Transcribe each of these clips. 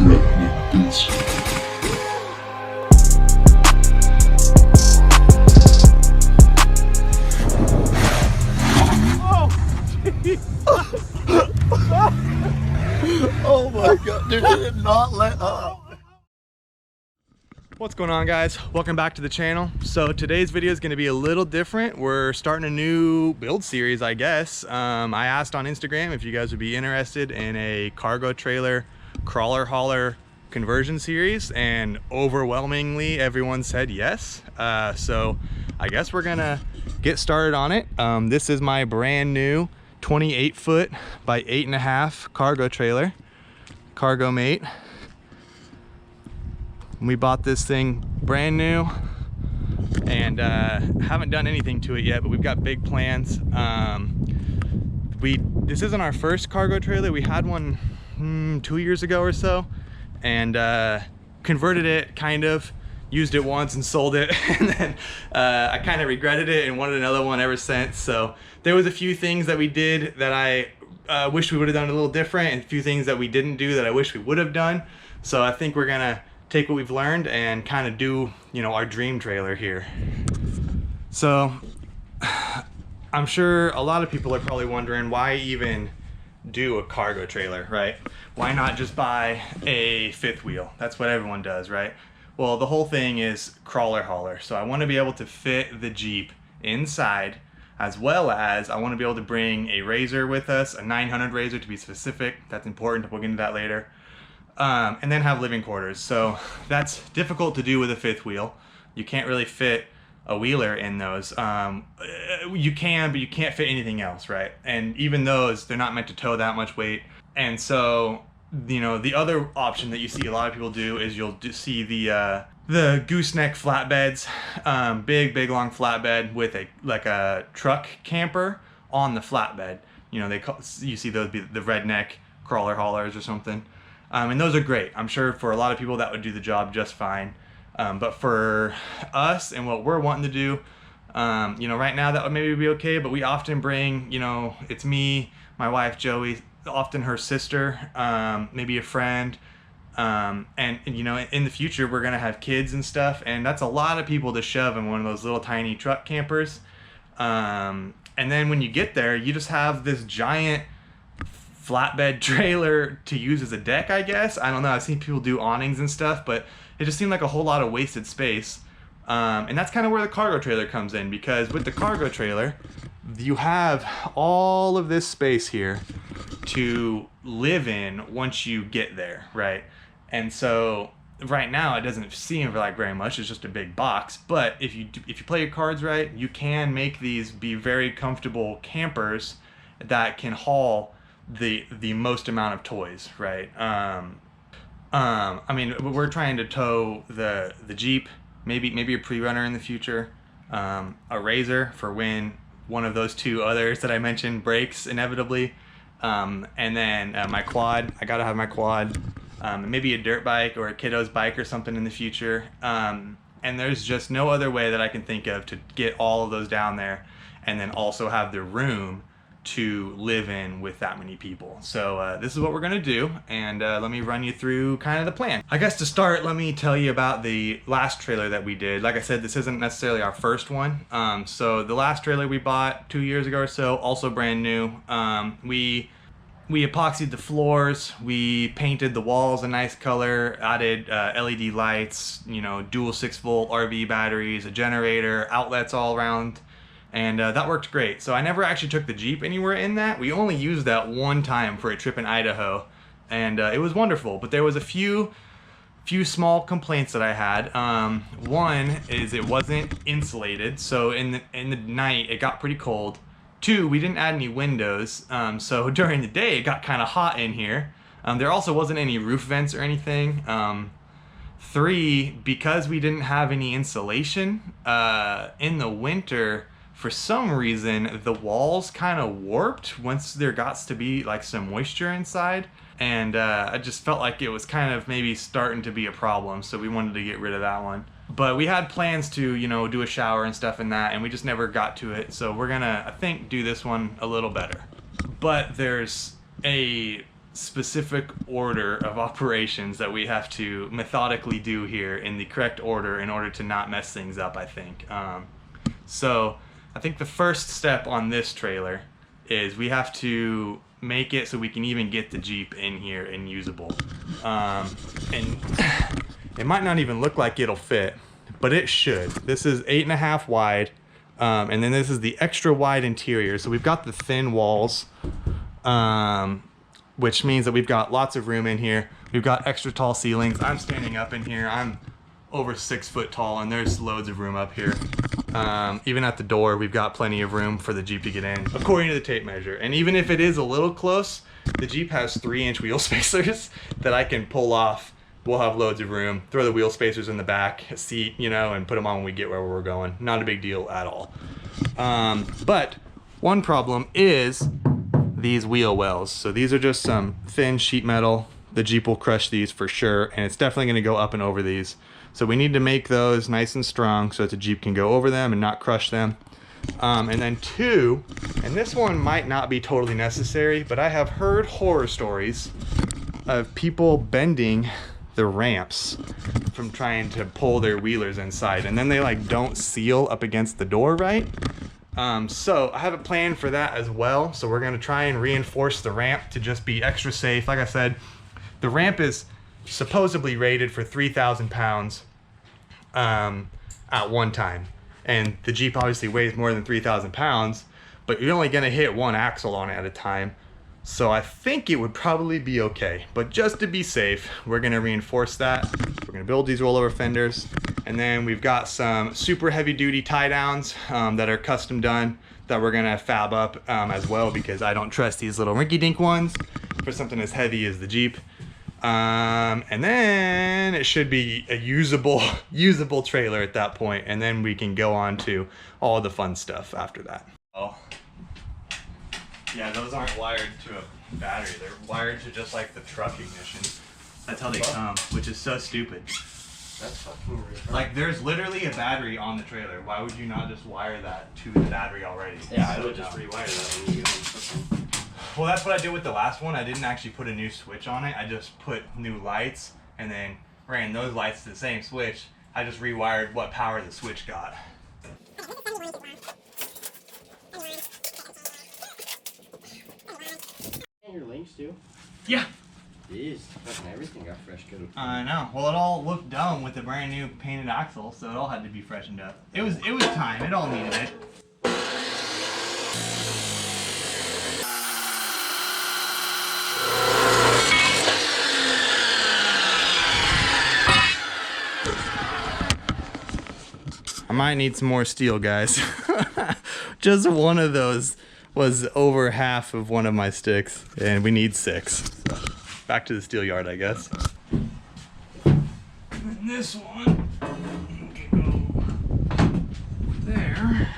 Oh my god, dude, I did not let up. What's going on, guys? Welcome back to the channel. So today's video is going to be a little different. We're starting a new build series, I guess. I asked on Instagram if you guys would be interested in a cargo trailer crawler hauler conversion series, and overwhelmingly everyone said yes. So I guess we're gonna get started on it. This is my brand new 28 foot by 8.5 cargo trailer, Cargo Mate. We bought this thing brand new and haven't done anything to it yet, but we've got big plans. This isn't our first cargo trailer. We had one 2 years ago or so, and converted it, kind of used it once and sold it, and then I kind of regretted it and wanted another one ever since. So there was a few things that we did that I wish we would have done a little different, and a few things that we didn't do that I wish we would have done. So I think we're gonna take what we've learned and kind of do, you know, our dream trailer here. So I'm sure a lot of people are probably wondering, why even do a cargo trailer, right? Why not just buy a fifth wheel? That's what everyone does, right? Well, the whole thing is crawler hauler. So I want to be able to fit the Jeep inside, as well as I want to be able to bring a RZR with us, a 900 RZR to be specific. That's important. We'll get into that later. And then have living quarters. So that's difficult to do with a fifth wheel. You can't really fit a wheeler in those. You can, but you can't fit anything else, right? And even those, they're not meant to tow that much weight. And so, you know, the other option that you see a lot of people do is you'll see the gooseneck flatbeds, big long flatbed with a truck camper on the flatbed. You know, you see those be the redneck crawler haulers or something. And those are great. I'm sure for a lot of people that would do the job just fine. But for us and what we're wanting to do, you know, right now that would maybe be okay, but we often bring, you know, it's me, my wife Joey, often her sister, maybe a friend, and you know, in the future we're gonna have kids and stuff, and that's a lot of people to shove in one of those little tiny truck campers. And then when you get there, you just have this giant flatbed trailer to use as a deck, I guess. I don't know, I've seen people do awnings and stuff, but it just seemed like a whole lot of wasted space. And that's kind of where the cargo trailer comes in, because with the cargo trailer, you have all of this space here to live in once you get there, right? And so right now it doesn't seem like very much, it's just a big box, but if you play your cards right, you can make these be very comfortable campers that can haul the most amount of toys, right? I mean, we're trying to tow the Jeep, maybe a pre-runner in the future, a RZR for when one of those two others that I mentioned breaks inevitably, and then my quad. I gotta have my quad, maybe a dirt bike or a kiddo's bike or something in the future. And there's just no other way that I can think of to get all of those down there, and then also have the room to live in with that many people. So this is what we're gonna do, and let me run you through kind of the plan. I guess to start, let me tell you about the last trailer that we did. Like I said, this isn't necessarily our first one. So the last trailer we bought 2 years ago or so, also brand new. We epoxied the floors, we painted the walls a nice color, added LED lights, you know, dual 6-volt RV batteries, a generator, outlets all around. And that worked great. So I never actually took the Jeep anywhere in that. We only used that one time for a trip in Idaho, and it was wonderful. But there was a few small complaints that I had. One is it wasn't insulated, so in the night it got pretty cold. 2, we didn't add any windows, so during the day it got kind of hot in here. There also wasn't any roof vents or anything. 3, because we didn't have any insulation in the winter, for some reason the walls kind of warped once there got to be like some moisture inside, and I just felt like it was kind of maybe starting to be a problem, so we wanted to get rid of that one. But we had plans to, you know, do a shower and stuff in that, and we just never got to it, so we're gonna, I think, do this one a little better. But there's a specific order of operations that we have to methodically do here in the correct order in order to not mess things up, I think. So I think the first step on this trailer is we have to make it so we can even get the Jeep in here and usable. And it might not even look like it'll fit, but it should. This is 8.5 wide, and then this is the extra wide interior. So we've got the thin walls, which means that we've got lots of room in here. We've got extra tall ceilings. I'm standing up in here. I'm over 6 foot tall, and there's loads of room up here. Even at the door, we've got plenty of room for the Jeep to get in, according to the tape measure. And even if it is a little close, the Jeep has 3-inch wheel spacers that I can pull off. We'll have loads of room. Throw the wheel spacers in the back seat, you know, and put them on when we get where we're going. Not a big deal at all. But one problem is these wheel wells. So these are just some thin sheet metal. The Jeep will crush these for sure, and it's definitely going to go up and over these. So we need to make those nice and strong so that the Jeep can go over them and not crush them. And then 2, and this one might not be totally necessary, but I have heard horror stories of people bending the ramps from trying to pull their wheelers inside, and then they like don't seal up against the door right. So I have a plan for that as well. So we're going to try and reinforce the ramp to just be extra safe. Like I said, the ramp is supposedly rated for 3,000 pounds at one time, and the Jeep obviously weighs more than 3,000 pounds, but you're only going to hit one axle on it at a time. So I think it would probably be okay, but just to be safe, we're going to reinforce that. We're going to build these rollover fenders, and then we've got some super heavy duty tie downs that are custom done that we're going to fab up as well, because I don't trust these little rinky dink ones for something as heavy as the Jeep. And then it should be a usable trailer at that point, and then we can go on to all the fun stuff after that. Oh. Yeah, those aren't wired to a battery. They're wired to just like the truck ignition. That's how they come, which is so stupid. That's fucking weird. Like, there's literally a battery on the trailer. Why would you not just wire that to the battery already? Yeah, I would just rewire that when you get on. Well, that's what I did with the last one. I didn't actually put a new switch on it. I just put new lights and then ran those lights to the same switch. I just rewired what power the switch got. Your links too? Yeah. Jeez, fucking everything got fresh coat. I know. Well, it all looked dumb with the brand new painted axle, so it all had to be freshened up. It was time. It all needed it. I might need some more steel, guys. Just one of those was over half of one of my sticks, and we need 6. So back to the steel yard, I guess. And this one can go there.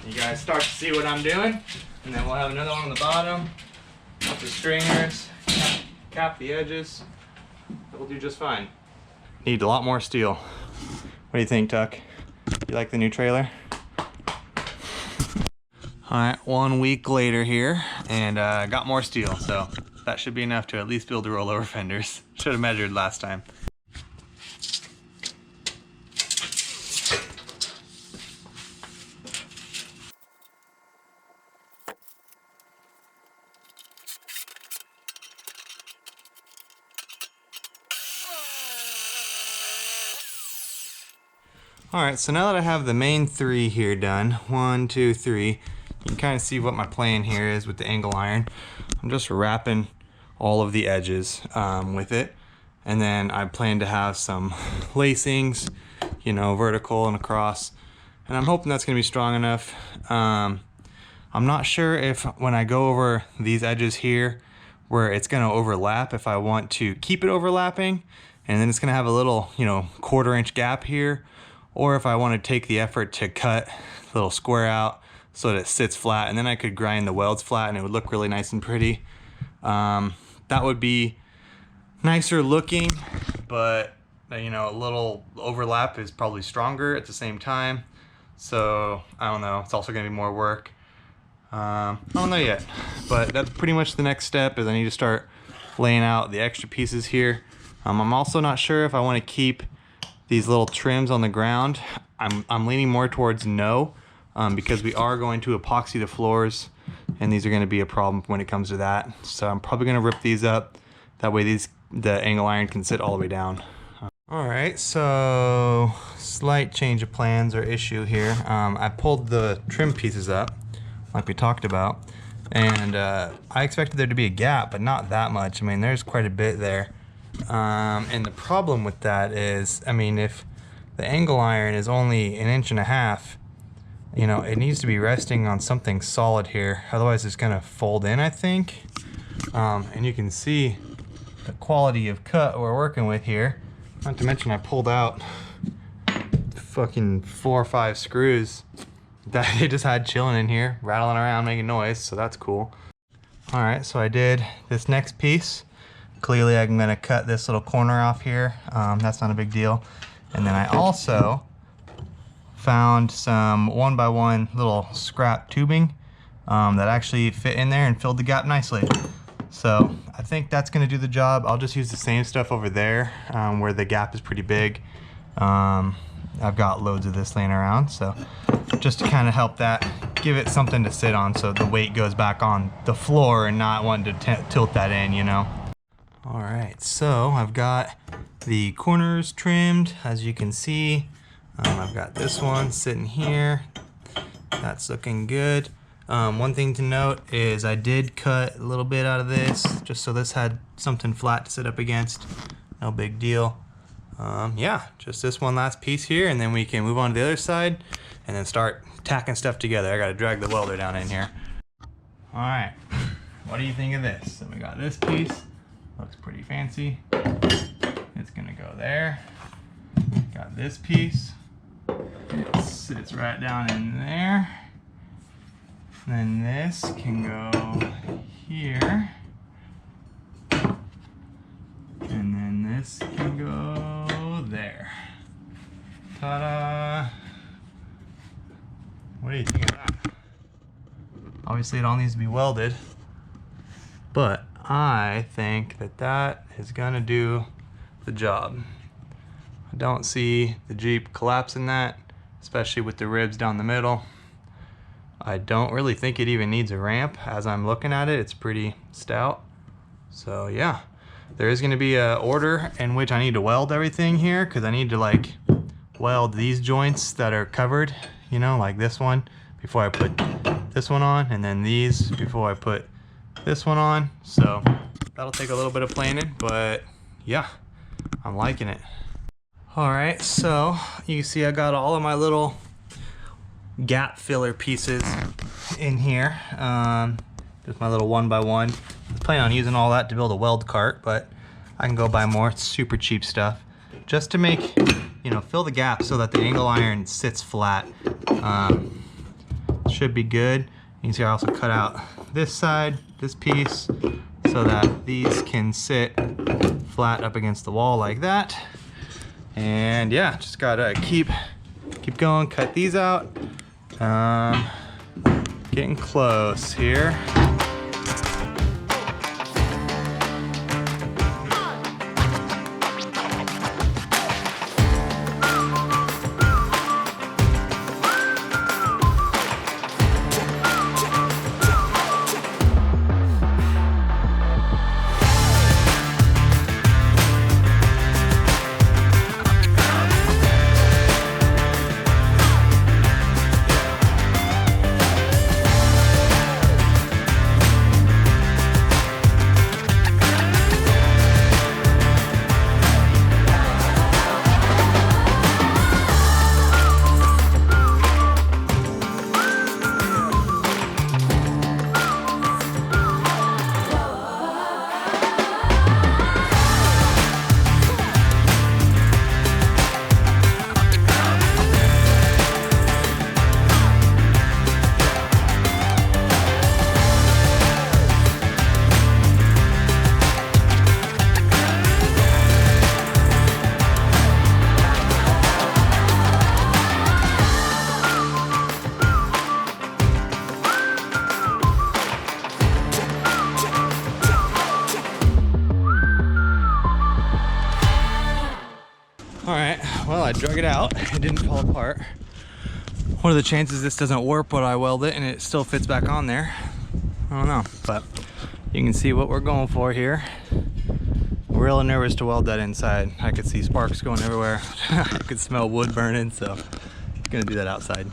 You guys start to see what I'm doing, and then we'll have another one on the bottom. Put the stringers, cap the edges. It'll do just fine. Need a lot more steel. What do you think, Tuck? You like the new trailer? All right, 1 week later here, and got more steel, so that should be enough to at least build the rollover fenders. Should have measured last time. Alright, so now that I have the main 3 here done, 1, 2, 3, you can kind of see what my plan here is with the angle iron. I'm just wrapping all of the edges with it, and then I plan to have some lacings, you know, vertical and across, and I'm hoping that's going to be strong enough. I'm not sure if when I go over these edges here where it's going to overlap, if I want to keep it overlapping and then it's going to have a little, you know, 1/4 inch gap here, or if I want to take the effort to cut a little square out so that it sits flat, and then I could grind the welds flat and it would look really nice and pretty. That would be nicer looking, but you know, a little overlap is probably stronger at the same time. So I don't know, it's also gonna be more work. I don't know yet, but that's pretty much the next step. Is I need to start laying out the extra pieces here. I'm also not sure if I want to keep these little trims on the ground. I'm leaning more towards no, because we are going to epoxy the floors, and these are going to be a problem when it comes to that. So I'm probably going to rip these up. That way the angle iron can sit all the way down. Alright, so slight change of plans or issue here. I pulled the trim pieces up, like we talked about, and I expected there to be a gap, but not that much. I mean, there's quite a bit there. And the problem with that is, I mean, if the angle iron is only 1.5 inches, you know, it needs to be resting on something solid here. Otherwise it's gonna fold in, I think. And you can see the quality of cut we're working with here. Not to mention I pulled out fucking 4 or 5 screws that they just had chilling in here, rattling around, making noise, so that's cool. Alright, so I did this next piece. Clearly I'm gonna cut this little corner off here. That's not a big deal. And then I also found some 1x1 little scrap tubing that actually fit in there and filled the gap nicely. So I think that's gonna do the job. I'll just use the same stuff over there where the gap is pretty big. I've got loads of this laying around, so just to kind of help that, give it something to sit on so the weight goes back on the floor and not wanting to tilt that in, you know. All right, so I've got the corners trimmed, as you can see. I've got this one sitting here. That's looking good. One thing to note is I did cut a little bit out of this just so this had something flat to sit up against. No big deal. Yeah, just this one last piece here, and then we can move on to the other side and then start tacking stuff together. I gotta drag the welder down in here. All right, what do you think of this? So we got this piece, looks pretty fancy. It's gonna go there. Got this piece, it sits right down in there. Then this can go here. And then this can go there. Ta-da! What do you think of that? Obviously it all needs to be welded, but I think that that is gonna do the job. I don't see the Jeep collapsing that, especially with the ribs down the middle. I don't really think it even needs a ramp. As I'm looking at it, it's pretty stout. So yeah, there is going to be a order in which I need to weld everything here, because I need to like weld these joints that are covered, you know, like this one before I put this one on, and then these before I put this one on. So that'll take a little bit of planning, but yeah, I'm liking it. All right, so you can see I got all of my little gap filler pieces in here. Just my little 1x1. I plan on using all that to build a weld cart, but I can go buy more. It's super cheap stuff, just to make, you know, fill the gap so that the angle iron sits flat. Should be good. You can see I also cut out this side, this piece, so that these can sit flat up against the wall like that. And yeah, just gotta keep going, cut these out. Getting close here. drug it out. It didn't fall apart. What are the chances this doesn't warp when I weld it and it still fits back on there? I don't know, but you can see what we're going for here. Really nervous to weld that inside. I could see sparks going everywhere. I could smell wood burning, so I'm gonna do that outside.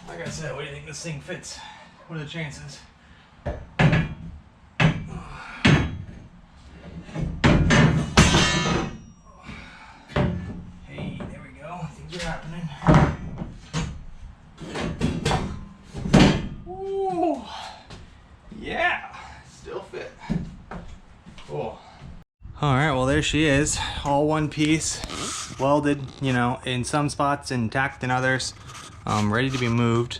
Like I said, what do you think this thing fits? What are the chances? Hey, there we go. Things are happening. Ooh. Yeah, still fit. Cool. All right, well there she is. All one piece, welded, you know, in some spots, intact in others. Ready to be moved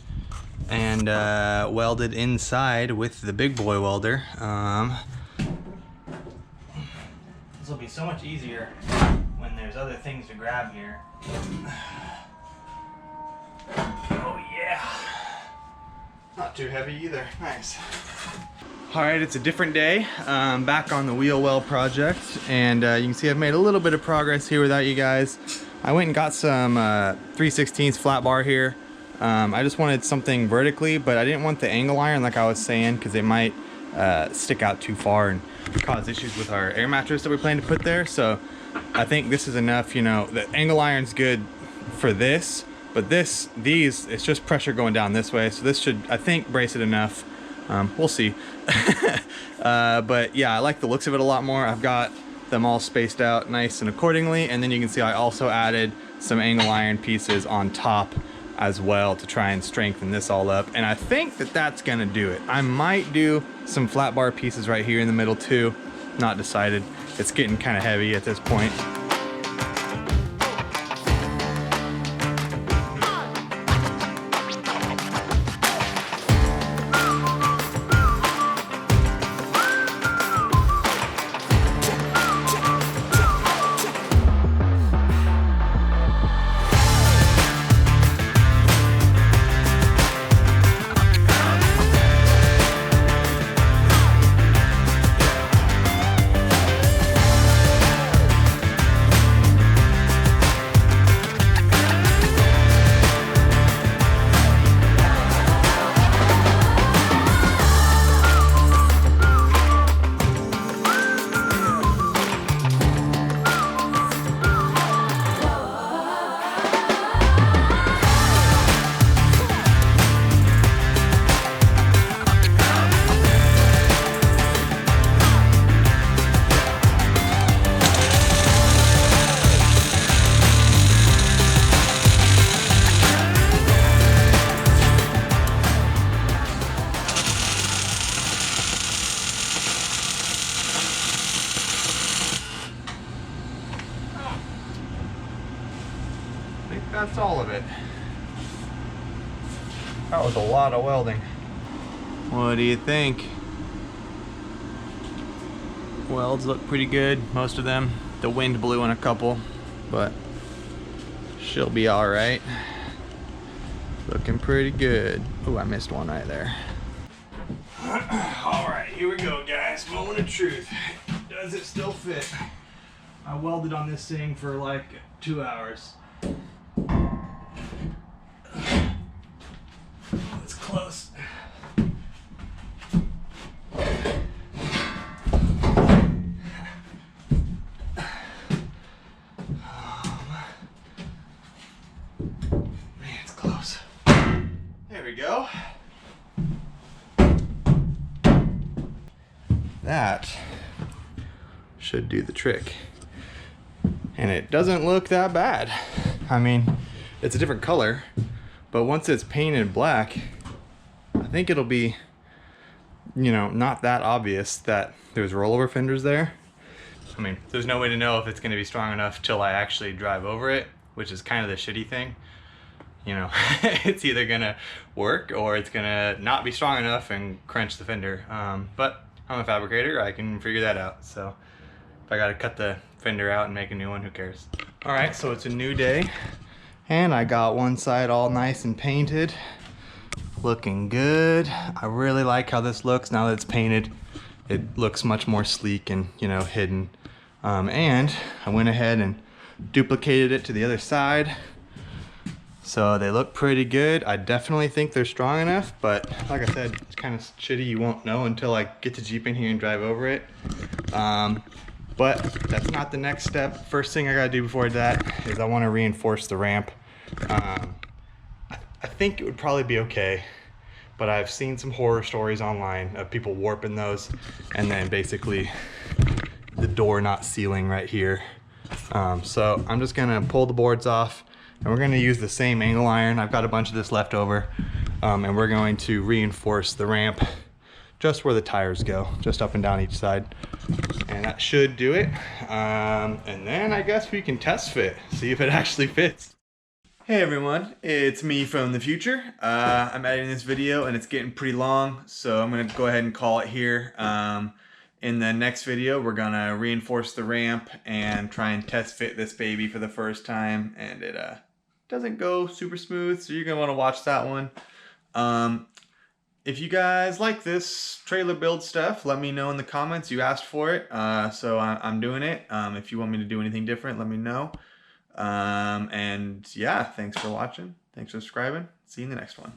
and welded inside with the big boy welder. This will be so much easier when there's other things to grab here. Oh yeah, not too heavy either. Nice. All right, it's a different day. Back on the wheel well project, and you can see I've made a little bit of progress here without you guys. I went and got some 3/16 flat bar here. I just wanted something vertically, but I didn't want the angle iron like I was saying, because it might stick out too far and cause issues with our air mattress that we plan to put there. So I think this is enough. You know, the angle iron's good for this, but these, it's just pressure going down this way. So this should, I think, brace it enough. We'll see. But yeah, I like the looks of it a lot more. I've got them all spaced out nice and accordingly, and then you can see I also added some angle iron pieces on top as well to try and strengthen this all up, and I think that that's gonna do it. I might do some flat bar pieces right here in the middle too. Not decided. It's getting kind of heavy at this point. That's all of it. That was a lot of welding. What do you think? Welds look pretty good, most of them. The wind blew in a couple, but she'll be all right. Looking pretty good. Oh, I missed one right there. All right, here we go, guys. Moment of truth. Does it still fit? I welded on this thing for like 2 hours. It's close. Man, it's close. There we go. That should do the trick. And it doesn't look that bad. I mean, it's a different color, but once it's painted black, I think it'll be, you know, not that obvious that there's rollover fenders there. I mean, there's no way to know if it's going to be strong enough till I actually drive over it, which is kind of the shitty thing. You know, it's either going to work or it's going to not be strong enough and crunch the fender. But I'm a fabricator, I can figure that out. So if I gotta cut the fender out and make a new one, who cares? All right, so it's a new day and I got one side all nice and painted. Looking good. I really like how this looks now that it's painted. It looks much more sleek and, you know, hidden. And I went ahead and duplicated it to the other side. So they look pretty good. I definitely think they're strong enough, but like I said, it's kind of shitty. You won't know until I get the Jeep in here and drive over it. But that's not the next step. First thing I gotta do before that is I wanna reinforce the ramp. I think it would probably be okay, but I've seen some horror stories online of people warping those and then basically the door not sealing right here. So I'm just gonna pull the boards off and we're gonna use the same angle iron. I've got a bunch of this left over, and we're going to reinforce the ramp just where the tires go, just up and down each side. And that should do it. And then I guess we can test fit, see if it actually fits. Hey everyone, it's me from the future. I'm editing this video and it's getting pretty long, so I'm gonna go ahead and call it here. In the next video, we're gonna reinforce the ramp and try and test fit this baby for the first time, and it doesn't go super smooth, so you're gonna wanna watch that one. If you guys like this trailer build stuff, let me know in the comments. You asked for it, so I'm doing it. If you want me to do anything different, let me know. And yeah, thanks for watching. Thanks for subscribing. See you in the next one.